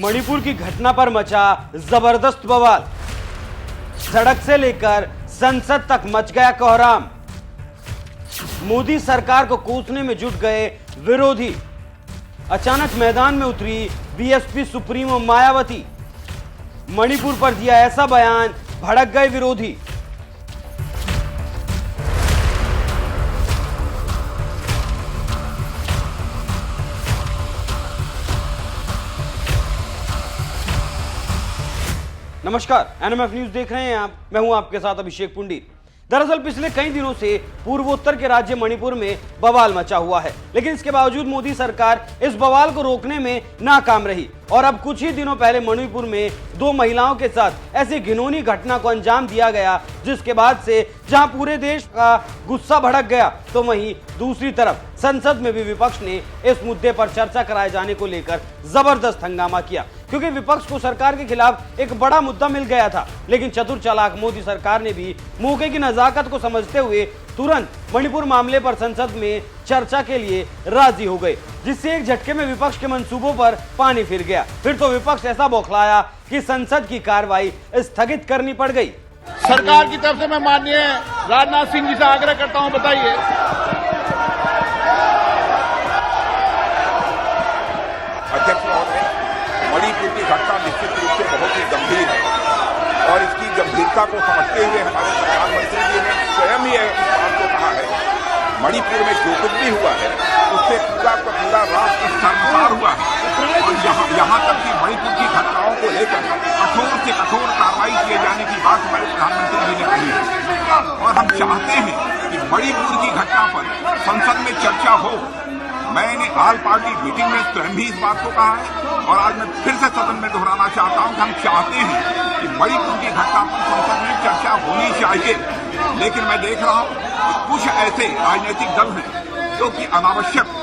मणिपुर की घटना पर मचा जबरदस्त बवाल। सड़क से लेकर संसद तक मच गया कोहराम। मोदी सरकार को कोसने में जुट गए विरोधी। अचानक मैदान में उतरी बीएसपी सुप्रीमो मायावती। मणिपुर पर दिया ऐसा बयान, भड़क गए विरोधी। नमस्कार, एनएमएफ न्यूज देख रहे हैं आप। मैं हूं आपके साथ अभिषेक पुंडी। दरअसल पिछले कई दिनों से पूर्वोत्तर के राज्य मणिपुर में बवाल मचा हुआ है, लेकिन इसके बावजूद मोदी सरकार इस बवाल को रोकने में नाकाम रही। और अब कुछ ही दिनों पहले मणिपुर में 2 महिलाओं के साथ ऐसी घिनौनी घटना को अंजाम दिया गया, जिसके बाद से जहां पूरे देश का गुस्सा भड़क गया, तो वहीं दूसरी तरफ संसद में भी विपक्ष ने इस मुद्दे पर चर्चा कराए जाने को लेकर जबरदस्त हंगामा किया, क्योंकि विपक्ष को सरकार के खिलाफ एक बड़ा मुद्दा मिल गया था। लेकिन चतुर चालाक मोदी सरकार ने भी मौके की नजाकत को समझते हुए तुरंत मणिपुर मामले पर संसद में चर्चा के लिए राजी हो गए, जिससे एक झटके में विपक्ष के मंसूबों पर पानी फिर गया। फिर तो विपक्ष ऐसा बौखलाया कि संसद की कार्रवाई स्थगित करनी पड़ गई। सरकार की तरफ से मैं माननीय राजनाथ सिंह जी से आग्रह करता हूं, बताइए। अध्यक्ष महोदय, मणिपुर की घटना निश्चित रूप से बहुत ही गंभीर है और इसकी गंभीरता को समझते हुए हमारे प्रधानमंत्री जी ने स्वयं ही इस बात को कहा है, मणिपुर में जो कुछ भी हुआ है उससे पूरा का पूरा राष्ट्र शर्मसार हुआ है। और यहाँ तक कि मणिपुर की घटनाओं को लेकर कठोर से कठोर कार्रवाई किए जाने की बात हमारे प्रधानमंत्री जी ने कही है। और हम चाहते हैं कि मणिपुर की घटना पर संसद में चर्चा हो। मैंने ऑल पार्टी मीटिंग में स्वयं भी इस बात को कहा है और आज मैं फिर से सदन में दोहराना चाहता हूं कि हम चाहते हैं कि मणिपुर की घटना पर संसद में चर्चा होनी चाहिए। लेकिन मैं देख रहा हूं कि कुछ ऐसे राजनीतिक दल हैं जो कि अनावश्यक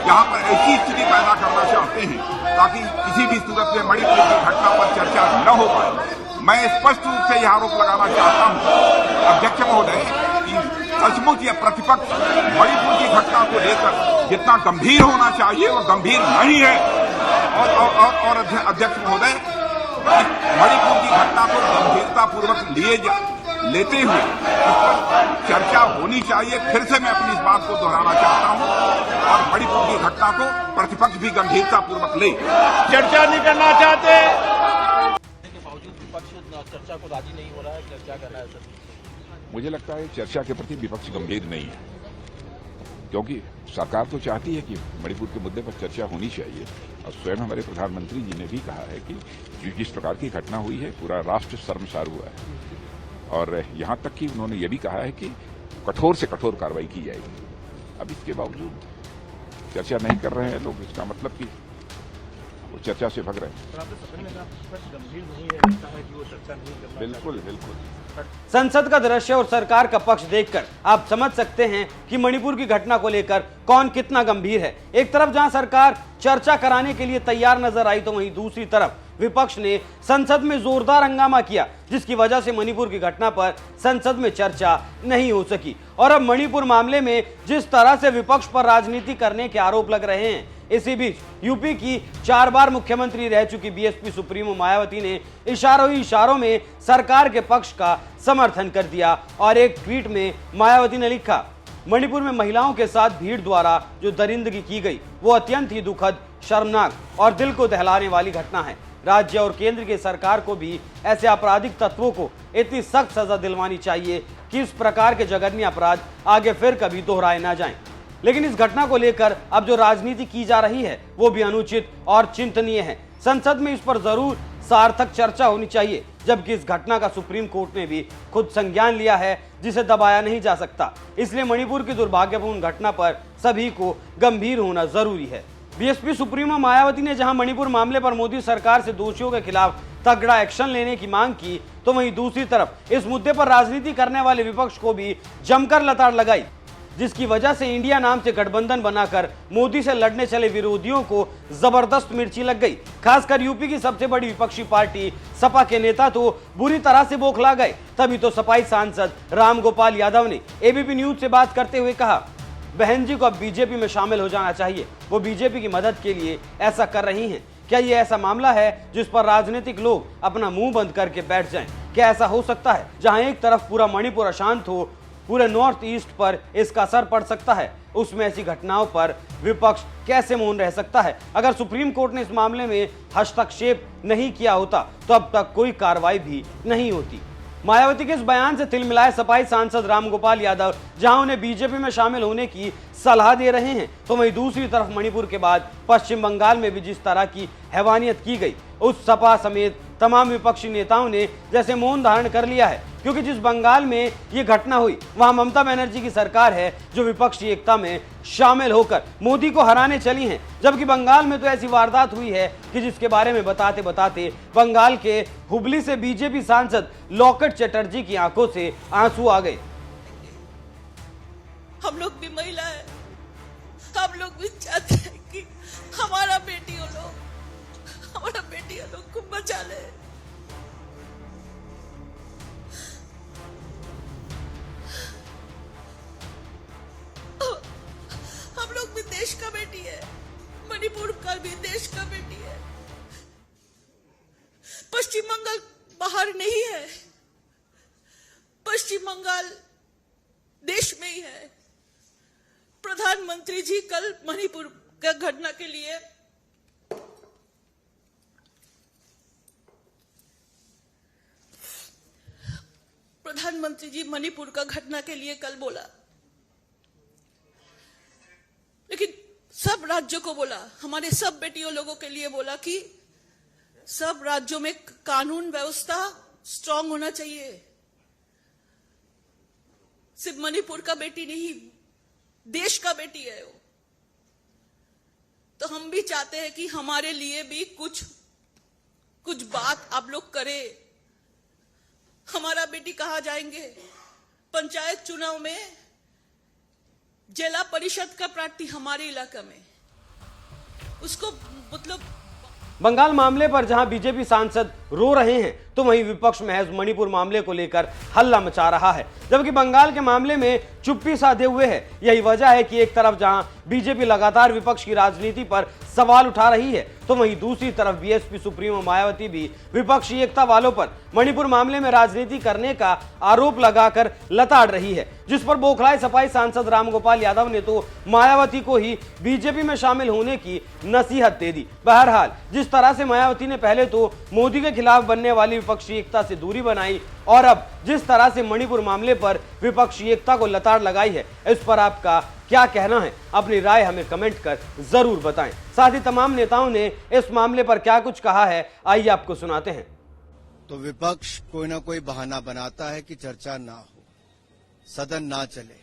यहाँ पर ऐसी स्थिति पैदा करना चाहते हैं ताकि किसी भी सूरत में मणिपुर की घटना पर चर्चा न हो पाए। मैं स्पष्ट रूप से यह आरोप लगाना चाहता हूं अध्यक्ष महोदय कि सचमुच यह प्रतिपक्ष मणिपुर की घटना को लेकर जितना गंभीर होना चाहिए वो गंभीर नहीं है। और अध्यक्ष महोदय, मणिपुर की घटना को गंभीरतापूर्वक लेते हुए इस पर चर्चा होनी चाहिए। फिर से मैं अपनी इस बात को दोहराना चाहता हूं और मणिपुर की घटना को प्रतिपक्ष भी गंभीरतापूर्वक ले। चर्चा नहीं करना चाहते के बावजूद विपक्ष चर्चा को राजी नहीं हो रहा है। क्या कहना है सर? मुझे लगता है चर्चा के प्रति विपक्ष गंभीर नहीं है, क्योंकि सरकार तो चाहती है कि मणिपुर के मुद्दे पर चर्चा होनी चाहिए। और स्वयं हमारे प्रधानमंत्री जी ने भी कहा है कि जिस प्रकार की घटना हुई है पूरा राष्ट्र शर्मसार हुआ है। और यहां तक कि उन्होंने ये भी कहा है कि कठोर से कठोर कार्रवाई की जाएगी। अब इसके बावजूद चर्चा नहीं कर रहे हैं लोग, इसका मतलब कि वो चर्चा से भग रहे हैं। बिल्कुल बिल्कुल। संसद का दृश्य और सरकार का पक्ष देखकर आप समझ सकते हैं कि मणिपुर की घटना को लेकर कौन कितना गंभीर है। एक तरफ जहां सरकार चर्चा कराने के लिए तैयार नजर आई, तो वहीं दूसरी तरफ विपक्ष ने संसद में जोरदार हंगामा किया, जिसकी वजह से मणिपुर की घटना पर संसद में चर्चा नहीं हो सकी। और अब मणिपुर मामले में जिस तरह से विपक्ष पर राजनीति करने के आरोप लग रहे हैं, इसी बीच यूपी की 4 बार मुख्यमंत्री रह चुकी बीएसपी सुप्रीमो मायावती ने इशारों ही इशारों में सरकार के पक्ष का समर्थन कर दिया। और एक ट्वीट में मायावती ने लिखा, मणिपुर में महिलाओं के साथ भीड़ द्वारा जो दरिंदगी की गई वो अत्यंत ही दुखद, शर्मनाक और दिल को दहलाने वाली घटना है। राज्य और केंद्र की सरकार को भी ऐसे आपराधिक तत्वों को इतनी सख्त सजा दिलवानी चाहिए कि इस प्रकार के जघन्य अपराध आगे फिर कभी दोहराए ना जाएं। लेकिन इस घटना को लेकर अब जो राजनीति की जा रही है वो भी अनुचित और चिंतनीय है। संसद में इस पर जरूर सार्थक चर्चा होनी चाहिए, जबकि इस घटना का सुप्रीम कोर्ट ने भी खुद संज्ञान लिया है, जिसे दबाया नहीं जा सकता। इसलिए मणिपुर की दुर्भाग्यपूर्ण घटना पर सभी को गंभीर होना जरूरी है। बीएसपी सुप्रीमो मायावती ने जहां मणिपुर मामले पर मोदी सरकार से दोषियों के खिलाफ तगड़ा एक्शन लेने की मांग की, तो वहीं दूसरी तरफ इस मुद्दे पर राजनीति करने वाले विपक्ष को भी जमकर लताड़ लगाई, जिसकी वजह से इंडिया नाम से गठबंधन बनाकर मोदी से लड़ने चले विरोधियों को जबरदस्त मिर्ची लग गई। खासकर यूपी की सबसे बड़ी विपक्षी पार्टी सपा के नेता तो बुरी तरह से बौखला गए। तभी तो सपाई सांसद राम गोपाल यादव ने एबीपी न्यूज से बात करते हुए कहा, बहन जी को अब बीजेपी में शामिल हो जाना चाहिए। वो बीजेपी की मदद के लिए ऐसा कर रही हैं। क्या ये ऐसा मामला है जिस पर राजनीतिक लोग अपना मुंह बंद करके बैठ जाएं? क्या ऐसा हो सकता है जहां एक तरफ पूरा मणिपुर अशांत हो, पूरे नॉर्थ ईस्ट पर इसका असर पड़ सकता है? उसमें ऐसी घटनाओं पर विपक्ष कैसे मौन रह सकता है? अगर सुप्रीम कोर्ट ने इस मामले में हस्तक्षेप नहीं किया होता तो अब तक कोई कार्रवाई भी नहीं होती। मायावती के इस बयान से तिलमिलाए सपाई सांसद रामगोपाल यादव जहां उन्हें बीजेपी में शामिल होने की सलाह दे रहे हैं, तो वहीं दूसरी तरफ मणिपुर के बाद पश्चिम बंगाल में भी जिस तरह की हैवानियत की गई, उस सपा समेत तमाम विपक्षी नेताओं ने जैसे मौन धारण कर लिया है, क्योंकि जिस बंगाल में ये घटना हुई वहां ममता बनर्जी की सरकार है जो विपक्षी एकता में शामिल होकर मोदी को हराने चली है, जबकि बंगाल में तो ऐसी वारदात हुई है कि जिसके बारे में बताते बताते बंगाल के हुबली से बीजेपी सांसद लॉकेट चटर्जी की आंखों से आंसू आ गए। हम लोग भी महिला है, हम लोग भी चाहते हैं कि हमारा बेटियों लोग को बचा ले। हम लोग भी देश का बेटी है, मणिपुर का भी देश का बेटी है। पश्चिम बंगाल बाहर नहीं है, पश्चिम बंगाल देश में ही है। प्रधानमंत्री जी कल मणिपुर का घटना के लिए कल बोला, लेकिन सब राज्यों को बोला, हमारे सब बेटियों लोगों के लिए बोला कि सब राज्यों में कानून व्यवस्था स्ट्रांग होना चाहिए। सिर्फ मणिपुर का बेटी नहीं, देश का बेटी है वो। तो हम भी चाहते हैं कि हमारे लिए भी कुछ बात आप लोग करें। हमारा बेटी कहाँ जाएंगे? पंचायत चुनाव में जिला परिषद का प्रार्थी हमारे इलाका में, उसको मतलब बंगाल मामले पर जहां बीजेपी सांसद रो रहे हैं तो वहीं विपक्ष महज मणिपुर मामले को लेकर हल्ला मचा रहा है, जबकि बंगाल के मामले में चुप्पी साधे हुए है। यही वजह है कि एक तरफ जहां बीजेपी लगातार विपक्ष की राजनीति पर सवाल उठा रही है, तो वहीं दूसरी तरफ बीएसपी सुप्रीमो मायावती भी विपक्षी एकता वालों पर मणिपुर मामले में राजनीति करने का आरोप लगाकर लताड़ रही है, जिस पर बौखलाए सपाई सांसद रामगोपाल यादव ने तो मायावती को ही बीजेपी में शामिल होने की नसीहत दे दी। बहरहाल जिस तरह से मायावती ने पहले तो मोदी के खिलाफ बनने वाली विपक्षी एकता से दूरी बनाई और अब जिस तरह से मणिपुर मामले पर विपक्षी एकता को लताड़ लगाई है, इस पर आपका क्या कहना है? अपनी राय हमें कमेंट कर जरूर बताएं। साथ ही तमाम नेताओं ने इस मामले पर क्या कुछ कहा है, आइए आपको सुनाते हैं। तो विपक्ष कोई ना कोई बहाना बनाता है कि चर्चा ना हो, सदन ना चले।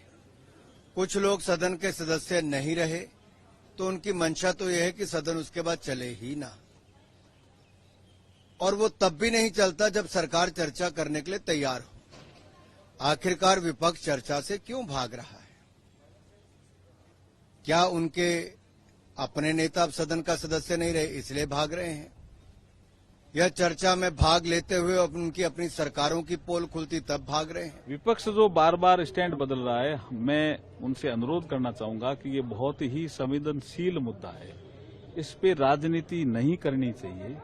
कुछ लोग सदन के सदस्य नहीं रहे तो उनकी मंशा तो यह है कि सदन उसके बाद चले ही ना, और वो तब भी नहीं चलता जब सरकार चर्चा करने के लिए तैयार हो। आखिरकार विपक्ष चर्चा से क्यों भाग रहा है? क्या उनके अपने नेता अब सदन का सदस्य नहीं रहे इसलिए भाग रहे हैं? यह चर्चा में भाग लेते हुए उनकी अपनी सरकारों की पोल खुलती तब भाग रहे हैं? विपक्ष जो बार बार स्टैंड बदल रहा है, मैं उनसे अनुरोध करना चाहूंगा कि ये बहुत ही संवेदनशील मुद्दा है, इस पे राजनीति नहीं करनी चाहिए।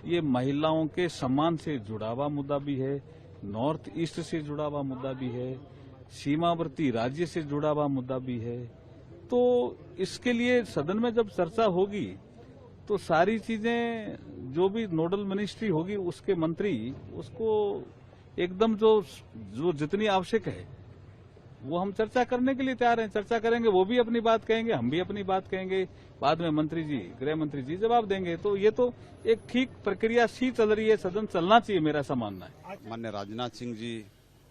ये महिलाओं के सम्मान से जुड़ा हुआ मुद्दा भी है, नॉर्थ ईस्ट से जुड़ा हुआ मुद्दा भी है, सीमावर्ती राज्य से जुड़ा हुआ मुद्दा भी है। तो इसके लिए सदन में जब चर्चा होगी तो सारी चीजें, जो भी नोडल मिनिस्ट्री होगी उसके मंत्री उसको एकदम जो जितनी आवश्यक है वो हम चर्चा करने के लिए तैयार हैं। चर्चा करेंगे, वो भी अपनी बात कहेंगे, हम भी अपनी बात कहेंगे, बाद में मंत्री जी, गृह मंत्री जी जवाब देंगे। तो ये तो एक ठीक प्रक्रिया सी चल रही है, सदन चलना चाहिए, मेरा ऐसा मानना है। माननीय राजनाथ सिंह जी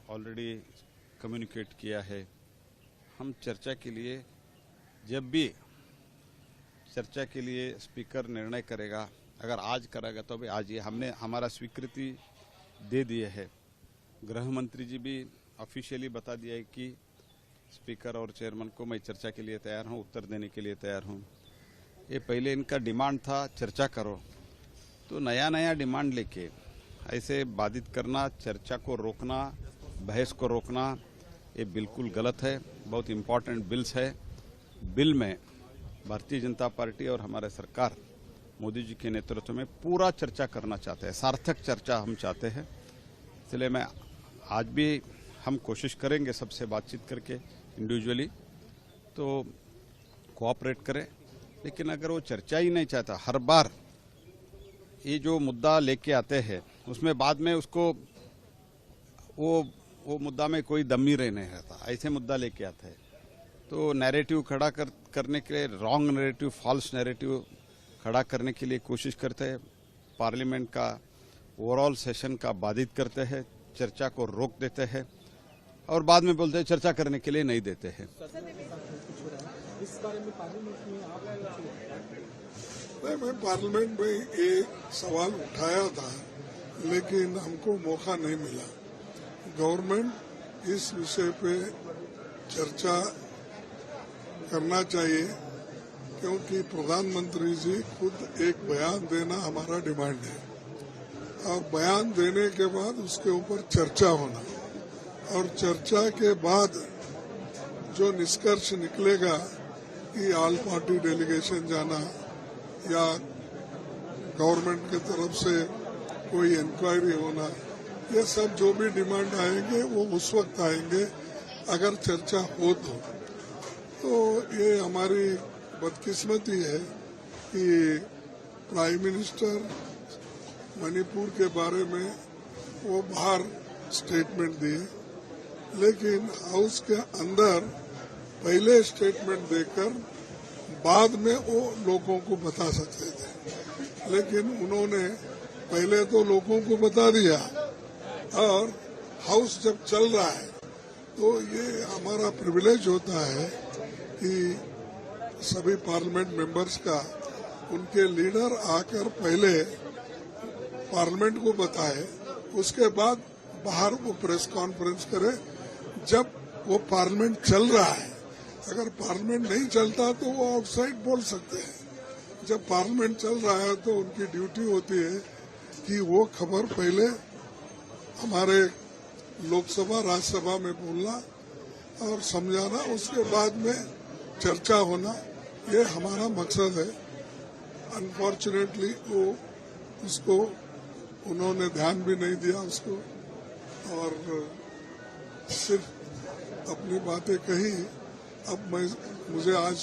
ऑलरेडी कम्युनिकेट किया है। हम चर्चा के लिए, जब भी चर्चा के लिए स्पीकर निर्णय करेगा, अगर आज करेगा तो भी आज ही हमने हमारा स्वीकृति दे दिए है। गृह मंत्री जी भी ऑफिशियली बता दिया है कि स्पीकर और चेयरमैन को मैं चर्चा के लिए तैयार हूं, उत्तर देने के लिए तैयार हूं। ये पहले इनका डिमांड था चर्चा करो, तो नया नया डिमांड लेके ऐसे बाधित करना, चर्चा को रोकना, बहस को रोकना, ये बिल्कुल गलत है। बहुत इम्पोर्टेंट बिल्स है। बिल में भारतीय जनता पार्टी और हमारे सरकार मोदी जी के नेतृत्व में पूरा चर्चा करना चाहते हैं, सार्थक चर्चा हम चाहते हैं। इसलिए मैं आज भी हम कोशिश करेंगे सबसे बातचीत करके इंडिविजुअली तो कोऑपरेट करें, लेकिन अगर वो चर्चा ही नहीं चाहता, हर बार ये जो मुद्दा लेके आते हैं उसमें बाद में उसको वो मुद्दा में कोई दम ही नहीं रहता, ऐसे मुद्दा लेके आते हैं तो नैरेटिव खड़ा करने के लिए रॉन्ग नैरेटिव, फॉल्स नैरेटिव खड़ा करने के लिए कोशिश करते हैं। पार्लियामेंट का ओवरऑल सेशन का बाधित करते हैं, चर्चा को रोक देते हैं और बाद में बोलते हैं चर्चा करने के लिए नहीं देते हैं। मैं पार्लियामेंट में ये सवाल उठाया था, लेकिन हमको मौका नहीं मिला। गवर्नमेंट इस विषय पे चर्चा करना चाहिए, क्योंकि प्रधानमंत्री जी खुद एक बयान देना हमारा डिमांड है और बयान देने के बाद उसके ऊपर चर्चा होना और चर्चा के बाद जो निष्कर्ष निकलेगा कि ऑल पार्टी डेलीगेशन जाना या गवर्नमेंट की तरफ से कोई इंक्वायरी होना, ये सब जो भी डिमांड आएंगे वो उस वक्त आएंगे अगर चर्चा हो तो ये हमारी बदकिस्मती है कि प्राइम मिनिस्टर मणिपुर के बारे में वो बाहर स्टेटमेंट दिए, लेकिन हाउस के अंदर पहले स्टेटमेंट देकर बाद में वो लोगों को बता सकते थे, लेकिन उन्होंने पहले तो लोगों को बता दिया और हाउस जब चल रहा है तो ये हमारा प्रिविलेज होता है कि सभी पार्लियामेंट मेंबर्स का उनके लीडर आकर पहले पार्लियामेंट को बताए, उसके बाद बाहर वो प्रेस कॉन्फ्रेंस करे जब वो पार्लियामेंट चल रहा है। अगर पार्लियामेंट नहीं चलता तो वो आउटसाइड बोल सकते हैं। जब पार्लियामेंट चल रहा है तो उनकी ड्यूटी होती है कि वो खबर पहले हमारे लोकसभा राज्यसभा में बोलना और समझाना, उसके बाद में चर्चा होना, ये हमारा मकसद है। अनफॉर्चुनेटली वो उसको उन्होंने ध्यान भी नहीं दिया उसको और सिर्फ अपनी बातें कही। अब मुझे आज